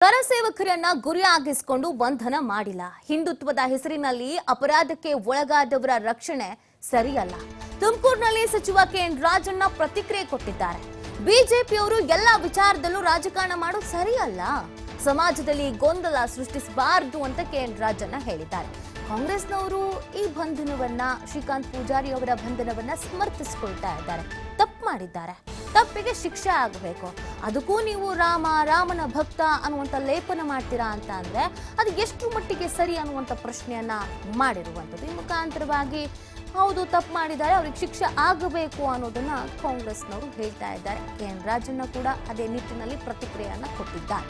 ಕರಸೇವಕರನ್ನ ಗುರಿಯಾಗಿಸಿಕೊಂಡು ಬಂಧನ ಮಾಡಿಲ್ಲ. ಹಿಂದುತ್ವದ ಹೆಸರಿನಲ್ಲಿ ಅಪರಾಧಕ್ಕೆ ಒಳಗಾದವರ ರಕ್ಷಣೆ ಸರಿಯಲ್ಲ. ತುಮಕೂರಿನಲ್ಲಿ ಸಚಿವ ಕೆಎನ್ ರಾಜಣ್ಣ ಪ್ರತಿಕ್ರಿಯೆ ಕೊಟ್ಟಿದ್ದಾರೆ. ಬಿಜೆಪಿಯವರು ಎಲ್ಲಾ ವಿಚಾರದಲ್ಲೂ ರಾಜಕಾರಣ ಮಾಡೋದು ಸರಿಯಲ್ಲ, ಸಮಾಜದಲ್ಲಿ ಗೊಂದಲ ಸೃಷ್ಟಿಸಬಾರದು ಅಂತ ಕೆಎನ್ ರಾಜಣ್ಣ ಹೇಳಿದ್ದಾರೆ. ಕಾಂಗ್ರೆಸ್ನವರು ಈ ಬಂಧನವನ್ನ, ಶ್ರೀಕಾಂತ್ ಪೂಜಾರಿ ಅವರ ಬಂಧನವನ್ನ ಸಮರ್ಥಿಸಿಕೊಳ್ತಾ ಇದ್ದಾರೆ. ತಪ್ಪು ಮಾಡಿದ್ದಾರೆ, ತಪ್ಪಿಗೆ ಶಿಕ್ಷೆ ಆಗಬೇಕು. ಅದಕ್ಕೂ ನೀವು ರಾಮನ ಭಕ್ತ ಅನ್ನುವಂಥ ಲೇಪನ ಮಾಡ್ತೀರಾ ಅಂತ ಅಂದ್ರೆ ಅದು ಎಷ್ಟು ಮಟ್ಟಿಗೆ ಸರಿ ಅನ್ನುವಂಥ ಪ್ರಶ್ನೆಯನ್ನ ಮಾಡಿರುವಂಥದ್ದು. ಈ ಮುಖಾಂತರವಾಗಿ ಹೌದು ತಪ್ಪು ಮಾಡಿದ್ದಾರೆ, ಅವ್ರಿಗೆ ಶಿಕ್ಷೆ ಆಗಬೇಕು ಅನ್ನೋದನ್ನ ಕಾಂಗ್ರೆಸ್ನವರು ಹೇಳ್ತಾ ಇದ್ದಾರೆ. ಕೆಎನ್ ರಾಜಣ್ಣ ಕೂಡ ಅದೇ ನಿಟ್ಟಿನಲ್ಲಿ ಪ್ರತಿಕ್ರಿಯೆಯನ್ನ ಕೊಟ್ಟಿದ್ದಾರೆ.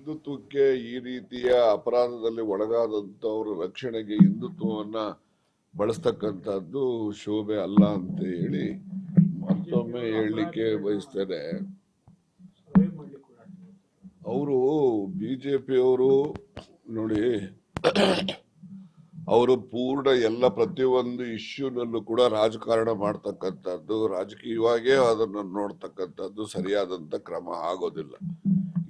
ಹಿಂದುತ್ವಕ್ಕೆ ಈ ರೀತಿಯ ಅಪರಾಧದಲ್ಲಿ ಒಳಗಾದಂತವರ ರಕ್ಷಣೆಗೆ ಹಿಂದುತ್ವವನ್ನ ಬಳಸ್ತಕ್ಕಂಥದ್ದು ಶೋಭೆ ಅಲ್ಲ ಅಂತ ಹೇಳಿ ಮತ್ತೊಮ್ಮೆ ಹೇಳಲಿಕ್ಕೆ ಬಯಸ್ತೇನೆ. ಅವರು ಬಿಜೆಪಿಯವರು ನೋಡಿ, ಅವರು ಪೂರ್ಣ ಎಲ್ಲ ಪ್ರತಿಯೊಂದು ಇಶ್ಯೂನಲ್ಲೂ ಕೂಡ ರಾಜಕಾರಣ ಮಾಡ್ತಕ್ಕಂಥದ್ದು, ರಾಜಕೀಯವಾಗೇ ಅದನ್ನು ನೋಡ್ತಕ್ಕಂಥದ್ದು ಸರಿಯಾದಂತ ಕ್ರಮ ಆಗೋದಿಲ್ಲ.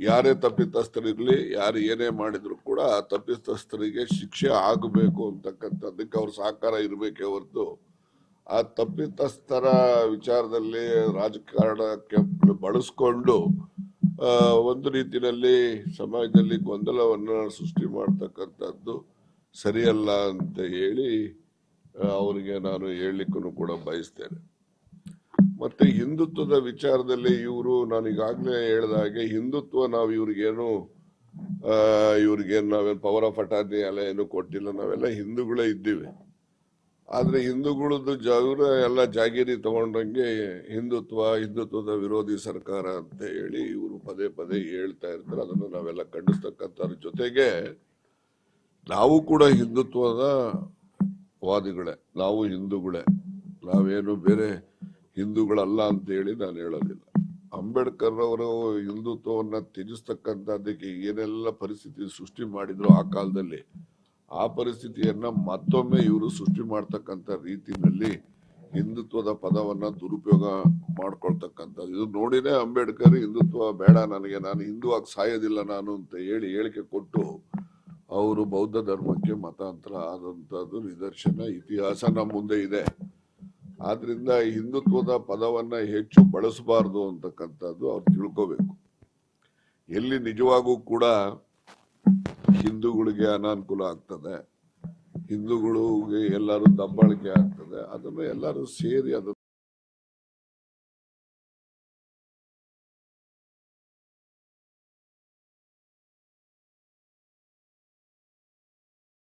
ಯಾರೇ ತಪ್ಪಿತಸ್ಥರಿರ್ಲಿ, ಯಾರು ಏನೇ ಮಾಡಿದ್ರು ಕೂಡ ಆ ತಪ್ಪಿತಸ್ಥರಿಗೆ ಶಿಕ್ಷೆ ಆಗಬೇಕು ಅಂತಕ್ಕಂಥದ್ದಕ್ಕೆ ಅವ್ರ ಸಹಕಾರ ಇರಬೇಕೇ ಹೊರತು ಆ ತಪ್ಪಿತಸ್ಥರ ವಿಚಾರದಲ್ಲಿ ರಾಜಕಾರಣಕ್ಕೆ ಬಳಸ್ಕೊಂಡು ಒಂದು ರೀತಿಯಲ್ಲಿ ಸಮಾಜದಲ್ಲಿ ಗೊಂದಲವನ್ನು ಸೃಷ್ಟಿ ಮಾಡ್ತಕ್ಕಂಥದ್ದು ಸರಿಯಲ್ಲ ಅಂತ ಹೇಳಿ ಅವರಿಗೆ ನಾನು ಹೇಳಲಿಕ್ಕೂ ಕೂಡ ಬಯಸ್ತೇನೆ. ಮತ್ತೆ ಹಿಂದುತ್ವದ ವಿಚಾರದಲ್ಲಿ ಇವರು, ನಾನು ಈಗಾಗಲೇ ಹೇಳಿದ ಹಾಗೆ, ಹಿಂದುತ್ವ ನಾವು ಇವ್ರಿಗೇನು ನಾವೇನು ಪವರ್ ಆಫ್ ಅಟಾರ್ನಿ ಎಲ್ಲ ಏನು ಕೊಟ್ಟಿಲ್ಲ, ನಾವೆಲ್ಲ ಹಿಂದೂಗಳೇ ಇದ್ದೀವಿ. ಆದ್ರೆ ಹಿಂದೂಗಳದ್ದು ಎಲ್ಲ ಜಾಗೀರಿ ತಗೊಂಡಂಗೆ ಹಿಂದುತ್ವದ ವಿರೋಧಿ ಸರ್ಕಾರ ಅಂತ ಹೇಳಿ ಇವರು ಪದೇ ಪದೇ ಹೇಳ್ತಾ ಇರ್ತಾರೆ. ಅದನ್ನು ನಾವೆಲ್ಲ ಖಂಡಿಸ್ತಕ್ಕಂಥದ್ರ ಜೊತೆಗೆ ನಾವು ಕೂಡ ಹಿಂದುತ್ವದ ವಾದಿಗಳೇ, ನಾವು ಹಿಂದೂಗಳೇ, ನಾವೇನು ಬೇರೆ ಹಿಂದೂಗಳಲ್ಲ ಅಂತ ಹೇಳಿ ನಾನು ಹೇಳೋದಿಲ್ಲ. ಅಂಬೇಡ್ಕರ್ ಅವರು ಹಿಂದುತ್ವವನ್ನ ತ್ಯಜಿಸ್ತಕ್ಕಂಥದ್ದಕ್ಕೆ ಏನೆಲ್ಲ ಪರಿಸ್ಥಿತಿ ಸೃಷ್ಟಿ ಮಾಡಿದ್ರು ಆ ಕಾಲದಲ್ಲಿ, ಆ ಪರಿಸ್ಥಿತಿಯನ್ನ ಮತ್ತೊಮ್ಮೆ ಇವರು ಸೃಷ್ಟಿ ಮಾಡ್ತಕ್ಕಂಥ ರೀತಿಯಲ್ಲಿ ಹಿಂದುತ್ವದ ಪದವನ್ನ ದುರುಪಯೋಗ ಮಾಡ್ಕೊಳ್ತಕ್ಕಂಥದ್ದು. ಇದು ನೋಡಿನೇ ಅಂಬೇಡ್ಕರ್ ಹಿಂದುತ್ವ ಬೇಡ ನನಗೆ, ನಾನು ಹಿಂದೂ ಸಾಯೋದಿಲ್ಲ ನಾನು ಅಂತ ಹೇಳಿ ಹೇಳಿಕೆ ಕೊಟ್ಟು ಅವರು ಬೌದ್ಧ ಧರ್ಮಕ್ಕೆ ಮತಾಂತರ ಆದಂತದ್ದು ನಿದರ್ಶನ, ಇತಿಹಾಸ ನಮ್ಮ ಮುಂದೆ ಇದೆ. ಆದ್ರಿಂದ ಹಿಂದುತ್ವದ ಪದವನ್ನ ಹೆಚ್ಚು ಬಳಸಬಾರದು ಅಂತಕ್ಕಂಥದ್ದು ಅವ್ರು ತಿಳ್ಕೋಬೇಕು. ಎಲ್ಲಿ ನಿಜವಾಗೂ ಕೂಡ ಹಿಂದೂಗಳಿಗೆ ಅನಾನುಕೂಲ ಆಗ್ತದೆ, ಹಿಂದೂಗಳಿಗೆ ಎಲ್ಲರೂ ದಬ್ಬಾಳಿಕೆ ಆಗ್ತದೆ, ಅದನ್ನು ಎಲ್ಲರೂ ಸೇರಿ ಅದನ್ನು